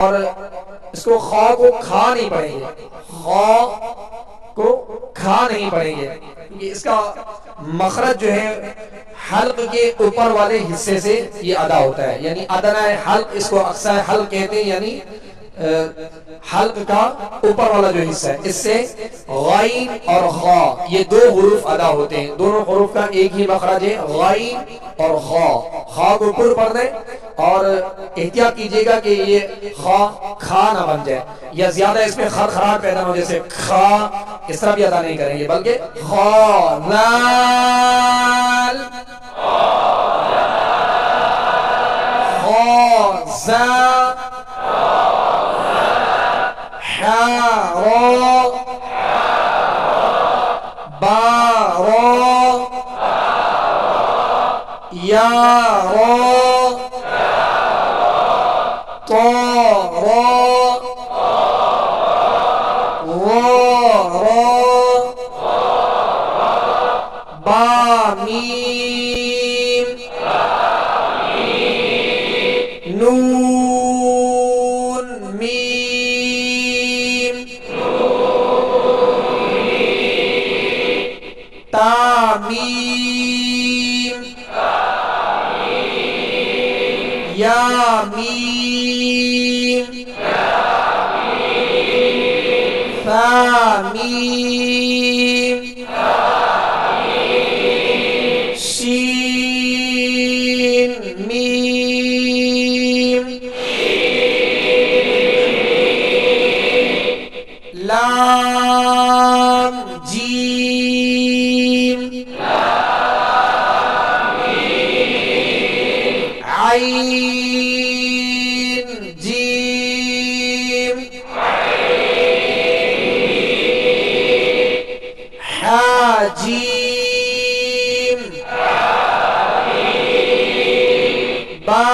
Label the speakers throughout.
Speaker 1: اور اس کو خا کو کھا نہیں پڑیں گے، خا کو کھا نہیں پڑیں گے، کیونکہ اس کا مخرج جو ہے حلق کے اوپر والے حصے سے یہ ادا ہوتا ہے، یعنی ادنہ حلق، اس کو اقصی حلق کہتے ہیں، یعنی حلق کا اوپر والا جو حصہ ہے، اس سے غین اور خا یہ دو حروف ادا ہوتے ہیں، دونوں حروف کا ایک ہی مخرج ہے، غین اور خا، خا کو پر پڑھ دیں اور احتیاط کیجئے گا کہ یہ خا کھا نہ بن جائے یا زیادہ اس میں خرخراہٹ پیدا ہو، جیسے کھا اس طرح بھی ادا نہیں کریں گے، بلکہ خا زال خا زا حا را با را یا را طا را را با میم نون میم تا میم یا میم ثا میم شین میم لام جیم عین جیم حا جیم با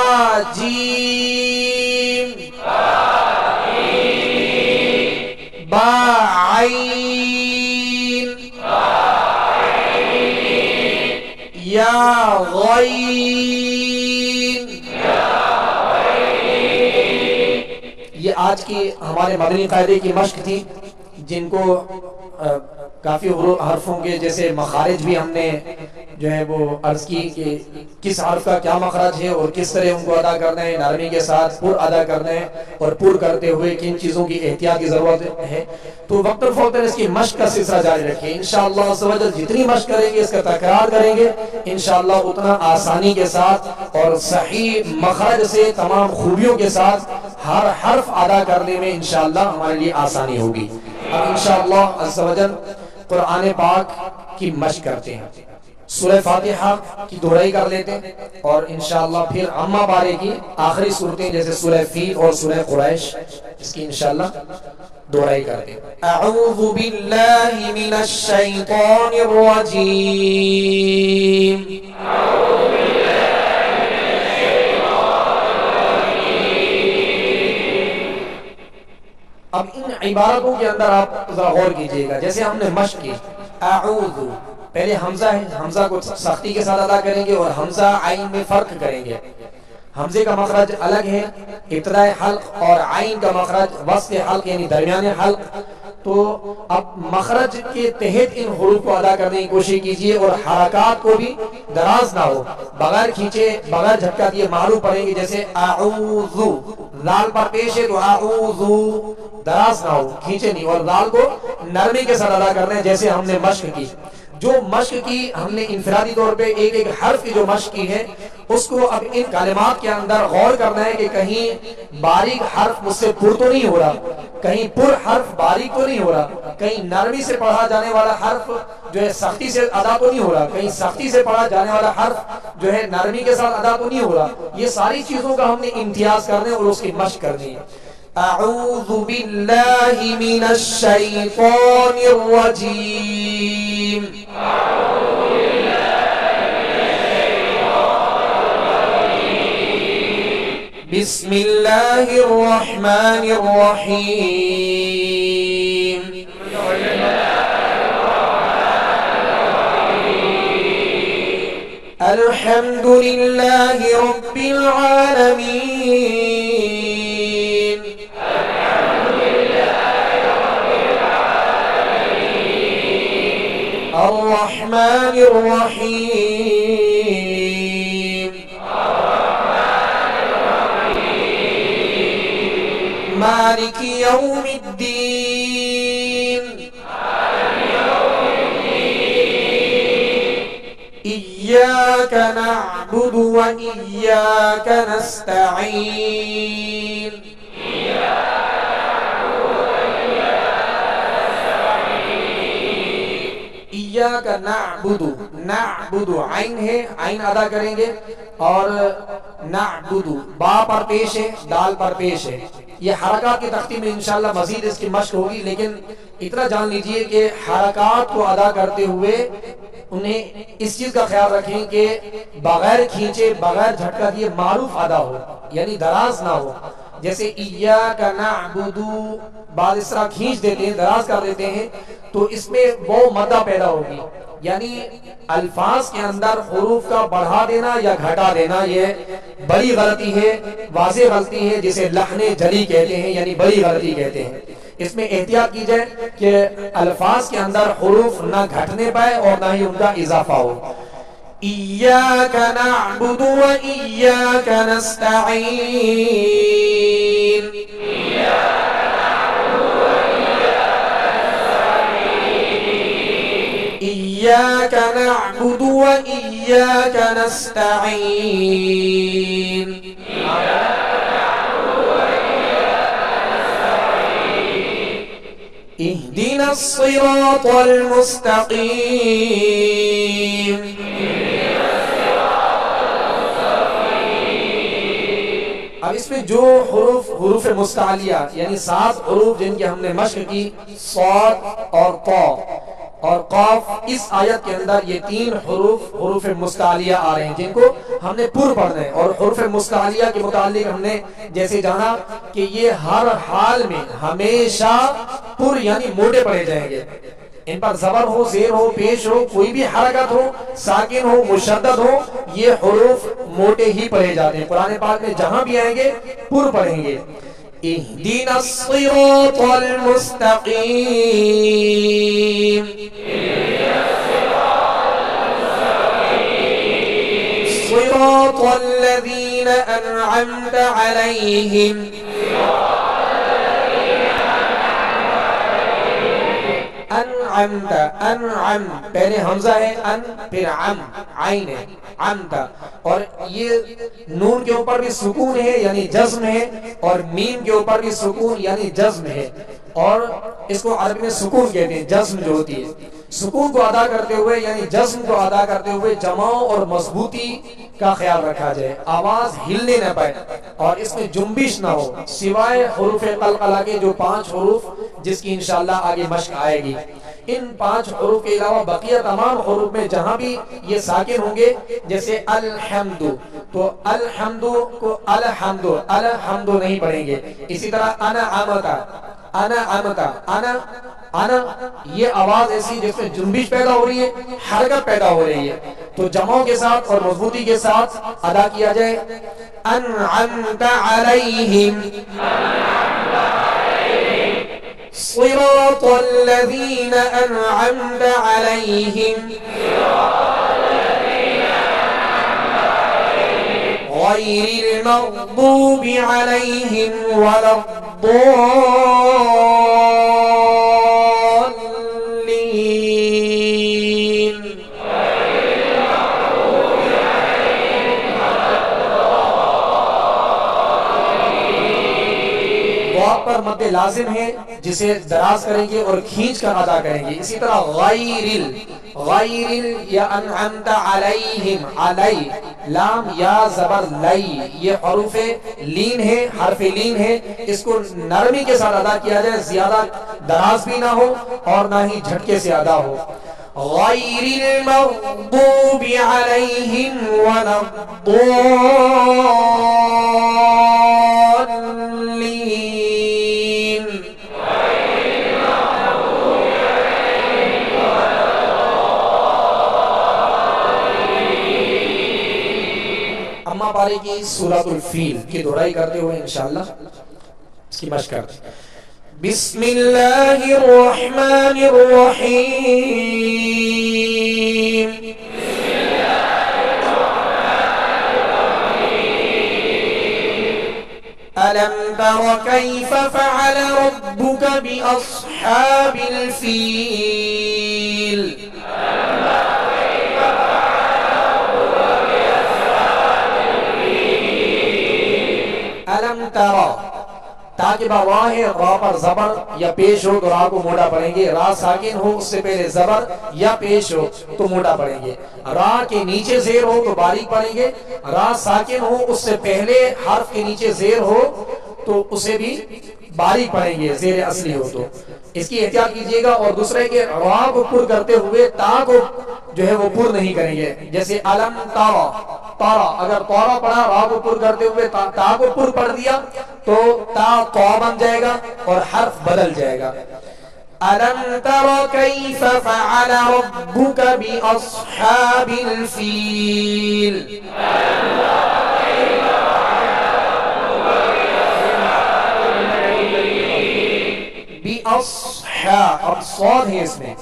Speaker 1: جیم با عین یا غین۔ یہ آج کی ہمارے مدنی قاعدے کی مشق تھی، جن کو کافی حرفوں کے جیسے مخارج بھی ہم نے جو ہے وہ عرض کی کہ کس حرف کا کیا مخرج ہے اور کس طرح ان کو ادا کرنا ہے، نرمی کے ساتھ پر ادا کرنا ہے، اور پر کرتے ہوئے کن چیزوں کی احتیاط کی ضرورت ہے۔ تو وقتاً فوقتاً اس کی مشق کا سلسلہ جاری رکھیں، انشاءاللہ عز و جل جتنی مشق کریں گے، اس کا تکرار کریں گے، انشاءاللہ اتنا آسانی کے ساتھ اور صحیح مخرج سے تمام خوبیوں کے ساتھ ہر حرف ادا کرنے میں انشاءاللہ ہمارے لیے آسانی ہوگی۔ اب انشاءاللہ عز و جل قرآن پاک کی مشق کرتے ہیں، سورہ فاتحہ کی دہرائی کر لیتے ہیں، اور انشاءاللہ پھر عامہ بارے کی آخری صورتیں جیسے سورہ فیل اور سورہ قریش، اس کی انشاءاللہ دہرائی کرتے ہیں۔ اعوذ باللہ من الشیطان الرجیم، اب ان عبارتوں کے اندر آپ ذرا غور کیجئے گا، جیسے ہم نے مشق کی، اعوذ پہلے حمزہ ہے، حمزہ کو سختی کے ساتھ ادا کریں گے اور حمزہ عین میں فرق کریں گے، حمزے کا مخرج الگ ہے، ابتدائی حلق، اور عین کا مخرج وسط حلق یعنی درمیانے حلق۔ تو اب مخرج کے تحت ان حروف کو ادا کرنے کی کوشش کیجئے، اور حرکات کو بھی دراز نہ ہو، بغیر کھینچے بغیر جھٹکا دیے معروف پڑھیں گے، جیسے اعوذ لال پر پیش ہے تو اعوذ دراز نہ ہو، کھینچے نہیں، اور لال کو نرمی کے ساتھ ادا کرنا ہے جیسے ہم نے مشق کی۔ جو مشق کی ہم نے انفرادی طور پہ ایک ایک حرف کی جو مشق کی ہے، اس کو اب ان کلمات کے اندر غور کرنا ہے کہ کہیں باریک حرف مجھ سے پر تو نہیں ہو رہا، کہیں پر حرف باریک تو نہیں ہو رہا، کہیں نرمی سے پڑھا جانے والا حرف جو ہے سختی سے ادا تو نہیں ہو رہا، کہیں سختی سے پڑھا جانے والا حرف جو ہے نرمی کے ساتھ ادا تو نہیں ہو رہا۔ یہ ساری چیزوں کا ہم نے امتیاز کرنا ہے اور اس کی مشق کرنی ہے۔ اعوذ باللہ من الشیطان الرجیم، بسم اللہ الرحمن الرحیم، الحمد للہ رب العالمین، الرحمن الرحيم مالك يوم الدين إياك نعبد وإياك نستعين إياك نعبد نعبد عین ہے عین ادا کریں گے اور نعبد با پر پیش ہے دال پر پیش ہے. یہ حرکات کی تختی میں انشاءاللہ مزید اس کی مشق ہوگی، لیکن اتنا جان لیجئے کہ حرکات کو ادا کرتے ہوئے انہیں اس چیز کا خیال رکھیں کہ بغیر کھینچے بغیر جھٹکا دیے معروف ادا ہو، یعنی دراز نہ ہو. جیسے ایاک نعبد بعض اس طرح کھینچ دیتے ہیں، دراز کر دیتے ہیں، تو اس میں وہ مدہ پیدا ہوگی. یعنی الفاظ کے اندر حروف کا بڑھا دینا یا گھٹا دینا یہ بڑی غلطی ہے، واضح غلطی ہے، جسے لحن جلی کہتے ہیں، یعنی بڑی غلطی کہتے ہیں. اس میں احتیاط کی جائے کہ الفاظ کے اندر حروف نہ گھٹنے پائے اور نہ ہی ان کا اضافہ ہو. ایاک نعبد و ایاک نستعین إياك نعبد وإياك نستعين اهدنا الصراط المستقيم اب اس میں جو حروف مستعلیہ یعنی 7 حروف جن کی ہم نے مشق کی، صاد اور طا اور قاف، اس آیت کے اندر یہ 3 حروف مستعلیہ آ رہے ہیں جن کو ہم نے پر پڑھنا ہے. اور حروف مستعلیہ کے متعلق ہم نے جیسے جانا کہ یہ ہر حال میں ہمیشہ پر یعنی موٹے پڑے جائیں گے. ان پر زبر ہو، زیر ہو، پیش ہو، کوئی بھی حرکت ہو، ساکن ہو، مشدد ہو، یہ حروف موٹے ہی پڑھے جاتے ہیں. قرآن پاک میں جہاں بھی آئیں گے پر پڑھیں گے. اهدنا الصراط المستقيم صراط الذين أنعمت عليهم انعمت انعم پہلے حمزہ ہے ان پھر عم عین ہے عمت، اور یہ نون کے اوپر بھی سکون ہے یعنی جزم ہے اور میم کے اوپر بھی سکون یعنی جزم ہے، اور اس کو عربی میں سکون کہتے ہیں جزم جو ہوتی ہے. سکون کو ادا کرتے ہوئے یعنی جزم کو ادا کرتے ہوئے جماؤ اور مضبوطی کا خیال رکھا جائے، آواز ہلنے نہ پائے اور اس میں جنبش نہ ہو سوائے حروف قلقلہ کے جو 5 حروف جس کی انشاءاللہ آگے مشق آئے گی. ان 5 حروف کے علاوہ بقیہ تمام حروف میں جہاں بھی یہ ساکن ہوں گے، جیسے الحمد تو الحمد کو الحمد نہیں پڑھیں گے. اسی طرح انا عمتا انا یہ آواز ایسی جس میں جنبش پیدا ہو رہی ہے، حرکت پیدا ہو رہی ہے، تو جمعوں کے ساتھ اور مضبوطی کے ساتھ ادا کیا جائے. انعمت علیہم صراط الذین انعمت علیہم غیر المغضوب علیہم ولا الضالین. واو پر مد لازم ہے جسے دراز کریں گے اور کھینچ کر ادا کریں گے. اسی طرح غیر یا انعمت علیہم علی لام یا زبر لی، یہ حروف لین ہے، حرف لین ہے، اس کو نرمی کے ساتھ ادا کیا جائے، زیادہ دراز بھی نہ ہو اور نہ ہی جھٹکے سے ادا ہو. غیر المغضوب علیہم ولا الضالین. اما پارے کی سورۃ الفیل کی دہرائی کرتے ہوئے انشاءاللہ اس کی مشق کرتے ہیں. بسم اللہ الرحمن الرحیم ألم تر كيف فعل ربك بأصحاب الفيل ألم تر تاکہ راہ را پر زبر یا پیش ہو تو را کو موڑا پڑھیں گے، را ساکن ہو اس سے پہلے زبر یا پیش ہو تو موڑا پڑھیں گے، را کے نیچے زیر ہو تو باریک پڑھیں گے، را ساکن ہو اس سے پہلے حرف کے نیچے زیر ہو تو اسے بھی باریک پڑھیں گے، زیر اصلی ہو تو اس کی احتیاط کیجئے گا۔ اور دوسرا ہے کہ را کو پر کرتے ہوئے تا کو جو ہے وہ پر نہیں کریں گے، جیسے علم تارا تارا، اگر تارا پڑھا را کو پر کرتے ہوئے تا کو پر پڑھ دیا تو تا بن جائے گا اور حرف بدل جائے گا۔ أَلَمْ تَرَ كَيْفَ فَعَلَ رَبُّكَ بِأَصْحَابِ الْفِيلِ بِأَصْحَابِ، اب صاد ہے اس میں،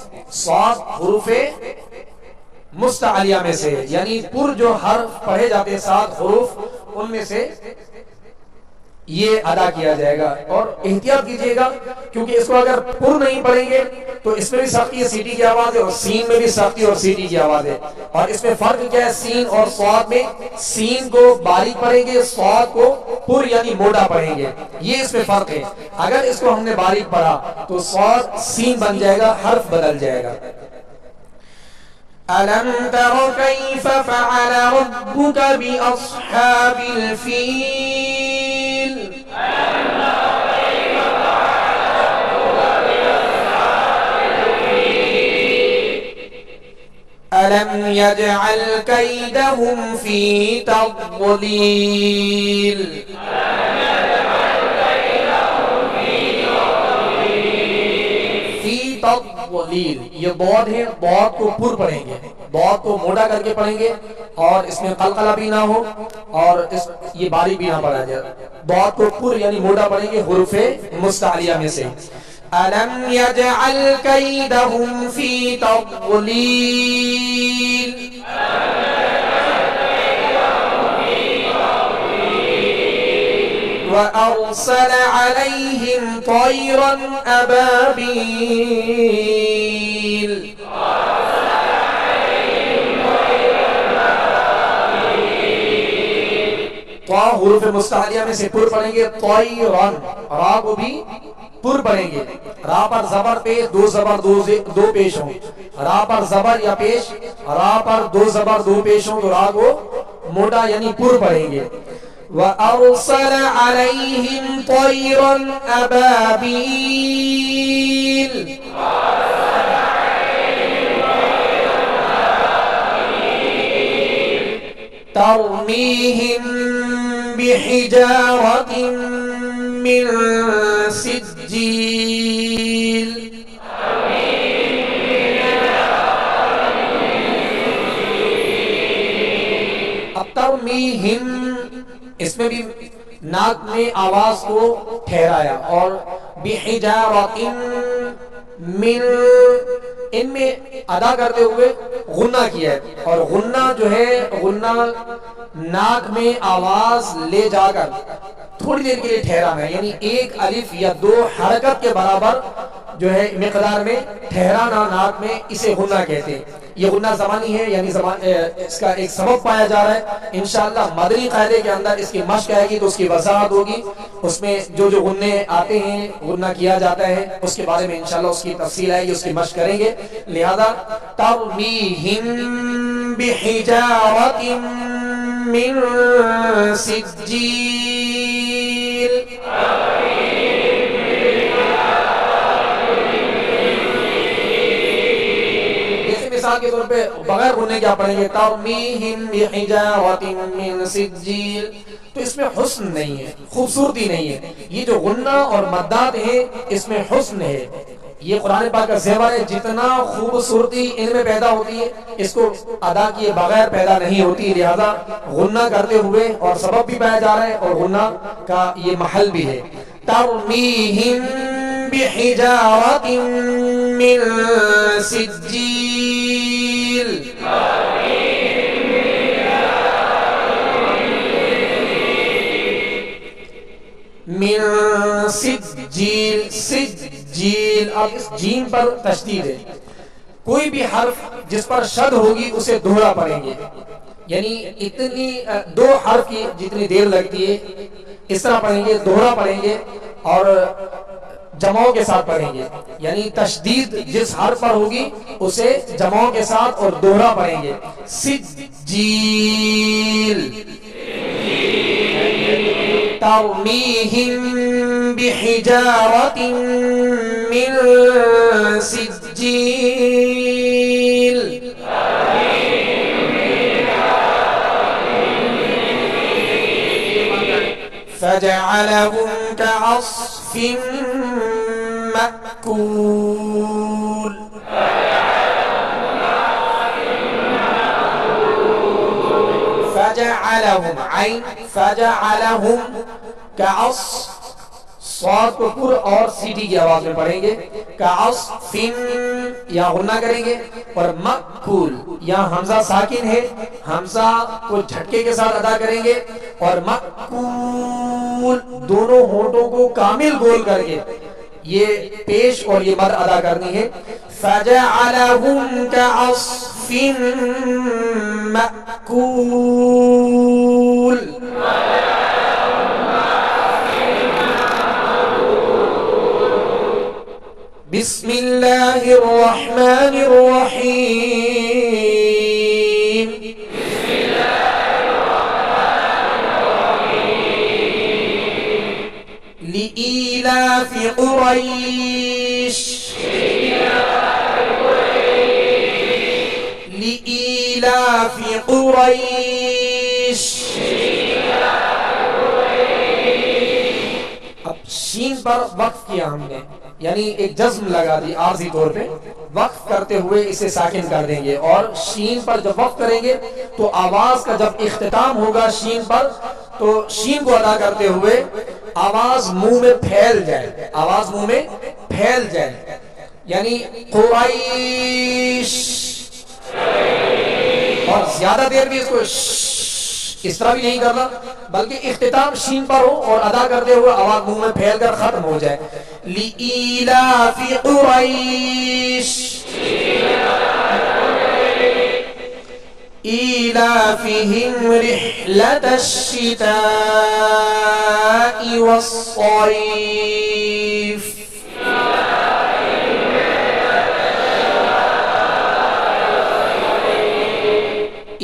Speaker 1: صاد حروف مستعلیہ میں سے، یعنی پر جو حرف پڑھے جاتے ہیں 7 حروف ان میں سے یہ ادا کیا جائے گا۔ اور احتیاط کیجئے گا کیونکہ اس کو اگر پر نہیں پڑھیں گے تو اس میں بھی سختی ہے، سیٹی کی آواز ہے، اور سین میں بھی سختی اور سیٹی کی آواز ہے۔ اور اس میں فرق کیا ہے سین اور صاد میں؟ سین کو باریک پڑھیں گے، صاد کو پر یعنی موٹا پڑھیں گے، یہ اس میں فرق ہے۔ اگر اس کو ہم نے باریک پڑھا تو صاد سین بن جائے گا، حرف بدل جائے گا۔ أَلَمْ تَرَ كَيْفَ فَعَلَ رَبُّكَ بِأَصْحَابِ الْفِيلِ أَلَمْ يَجْعَلْ كَيْدَهُمْ فِي تَضْلِيلٍ تضلیل، یہ ضاد ہے، ضاد کو پر پڑھیں گے، ضاد کو موٹا کر کے پڑھیں گے اور اس میں قلقلہ بھی نہ ہو اور یہ باریک بھی نہ پڑھا جائے، ضاد کو پر یعنی موٹا پڑھیں گے حروف مستعلیہ میں سے۔ أَلَمْ يَجْعَلْ كَيْدَهُمْ فِي تَضْلِيلٍ وَأَرْسَلَ عَلَيْهِمْ طَيْرًا أَبَابِيلَ طا حروف مستعلیہ میں سے پر پڑھیں گے، طَيْرًا، را کو بھی پر پڑھیں گے، را پر زبر پیش، 2 زبر 2 پیش ہوں، را پر زبر یا پیش، را پر 2 زبر 2 پیش ہوں تو را کو موٹا یعنی پر پڑھیں گے۔ وَأَرْسَلَ عَلَيْهِمْ طَيْرًا أَبَابِيلَ تَرْمِيهِمْ بِحِجَارَةٍ مِّن سِجِّيلٍ اب ترمیہم اس میں بھی ناک میں آواز کو ٹھہرایا، اور بحجارۃ من، ان میں ادا کرتے ہوئے غنہ کیا ہے، اور غنہ جو ہے غنہ ناک میں آواز لے جا کر تھوڑی دیر کے لیے ٹھہرانا ہے، یعنی 1 الف یا 2 حرکت کے برابر جو ہے مقدار میں ٹھہرانا ناک میں، اسے غنہ کہتے ہیں۔ یہ غنہ زمانی ہے، یعنی اس کا ایک سبب پایا جا رہا ہے، انشاءاللہ مدنی قاعدے کے اندر اس کی مشق آئے گی تو اس کی وضاحت ہوگی، اس میں جو غنے آتے ہیں غنہ کیا جاتا ہے اس کے بارے میں انشاءاللہ اس کی تفصیل آئے گی، اس کی مشق کریں گے۔ لہذا ترمیہم بحجارۃ من سجیل، مثال کے طور پہ بغیر غننے کیا پڑھیں گے؟ ترمیہم بحجارۃ من سجیل، تو اس میں حسن نہیں ہے، خوبصورتی نہیں ہے۔ یہ جو غنہ اور مدات ہیں اس میں حسن ہے، یہ قرآن پاک کا زیور ہے، جتنا خوبصورتی ان میں پیدا ہوتی ہے اس کو ادا کیے بغیر پیدا نہیں ہوتی، لہذا غنہ کرتے ہوئے اور سبب بھی پایا جا رہا ہے اور غنہ کا یہ محل بھی ہے۔ ترمیہم بحجارۃ من سجیل، سجیل سجیل، اب اس جیم پر تشدید ہے، کوئی بھی حرف جس پر شد ہوگی اسے دوہرا پڑھیں گے، یعنی اتنی دو حرف کی جتنی دیر لگتی ہے اس طرح پڑھیں گے، دوہرا پڑھیں گے اور جمعوں کے ساتھ پڑھیں گے، یعنی تشدید جس حرف پر ہوگی اسے جمعوں کے ساتھ اور دوہرا پڑھیں گے۔ سجیل ترمیہم بحجارۃ من سجیل فجعلهم كعصف مأكول فجعلهم عین فجعلهم كعصف، صاد کو پر اور سیٹی کی آواز میں پڑھیں گے، كعصف یا غنہ کریں گے، اور مأکول یہاں حمزہ ساکن ہے، حمزہ کو جھٹکے کے ساتھ ادا کریں گے، اور مأکول دونوں ہونٹوں کو کامل گول کر کے یہ پیش اور یہ مد ادا کرنی ہے۔ فَجَعَلَهُمْ كَعَصْفٍ مَأْكُولٍ بسم اللہ الرحمن الرحیم لإيلاف قریش لإيلاف قریش، اب شین پر وقف کیا ہم نے، یعنی ایک جزم لگا دی عارضی طور پہ، وقف کرتے ہوئے اسے ساکن کر دیں گے، اور شین پر جب وقف کریں گے تو آواز کا جب اختتام ہوگا شین پر تو شین کو ادا کرتے ہوئے آواز منہ میں پھیل جائے، آواز منہ میں پھیل جائے، یعنی قریش، اور زیادہ دیر بھی اس کو اس طرح بھی نہیں کرنا بلکہ اختتام شین پر ہو اور ادا کرتے ہوئے آواز منہ میں پھیل کر ختم ہو جائے۔ لِإِيلَافِ قُرَيْشٍ إِيلَافِهِمْ رِحْلَةَ الشِّتَاءِ وَالصَّيْفِ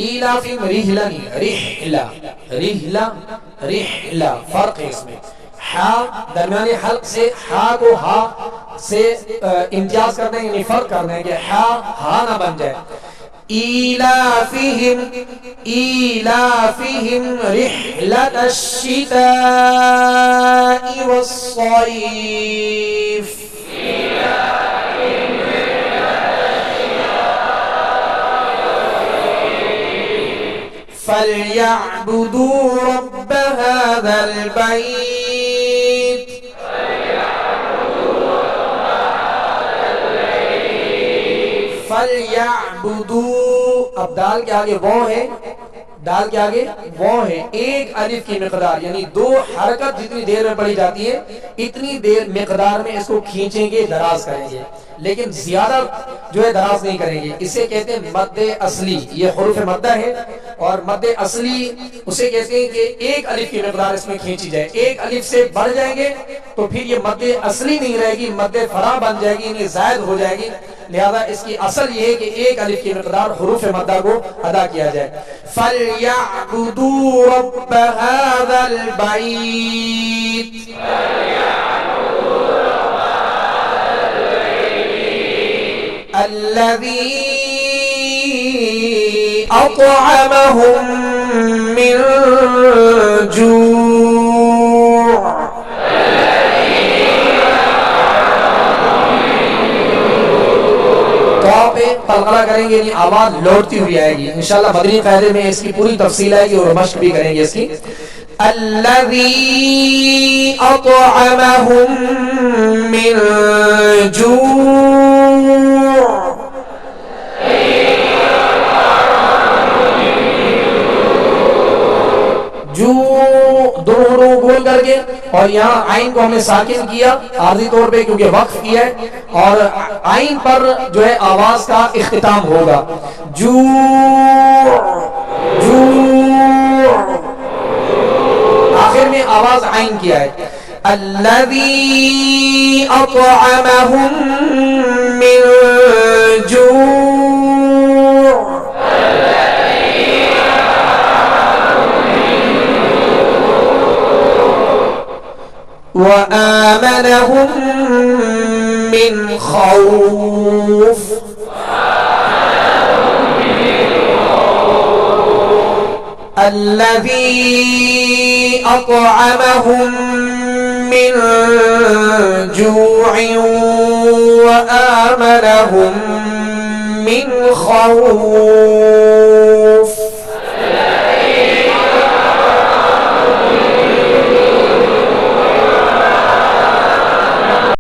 Speaker 1: ایلافیم رحلہ نہیں، رحلہ رحلہ رحلہ، فرق ہے اس میں، ہا درمیانی حلق سے ہا کو ہا سے امتیاز کرنا ہے، یعنی فرق کرنا ہے کہ ہا ہا نہ بن جائے۔ ایلافہم رحلۃ الشتاء والصیف، فَلْيَعْبُدُوا رَبَّ هَذَا الْبَيْتِ فَلْيَعْبُدُوا، اب دال کے آگے وہ ہے، دال کے آگے وہ ہے، ایک الف کی مقدار یعنی دو حرکت جتنی دیر میں پڑھی جاتی ہے اتنی دیر مقدار میں اس کو کھینچیں گے، دراز کریں گے، لیکن زیادہ جو ہے دراز نہیں کریں گے، اسے کہتے ہیں مد اصلی، یہ حروف مدہ ہے، اور مد اصلی اسے کہتے ہیں کہ ایک الف کی مقدار اس میں کھینچی جائے، ایک الف سے بڑھ جائیں گے تو پھر یہ مد اصلی نہیں رہے گی، مد فرع بن جائے گی، یعنی زائد ہو جائے گی، لہذا اس کی اصل یہ ہے کہ ایک الف کی مقدار حروف مدہ کو ادا کیا جائے۔ فَلْيَعْبُدُوا رَبَّ هَذَا الْبَيْتِ الَّذِي أَطْعَمَهُم مِّن جُوعٍ، قلقلہ کریں گے، یعنی آواز لوٹتی ہوئی آئے گی، انشاءاللہ مدنی قاعدے میں اس کی پوری تفصیل آئے گی اور مشق بھی کریں گے اس کی۔ الذی اطعمہم من جوع، جو دونوں گول کر کے اور یہاں عین کو ہم نے ساکن کیا عارضی طور پہ کیونکہ وقف کیا ہے، اور عین پر جو ہے آواز کا اختتام ہوگا. جوع جوع، آخر میں آواز عین کیا ہے. الذی اطعمہم من جوع، وآمنهم من خوف. الذي أطعمهم من جوع وآمنهم من خوف.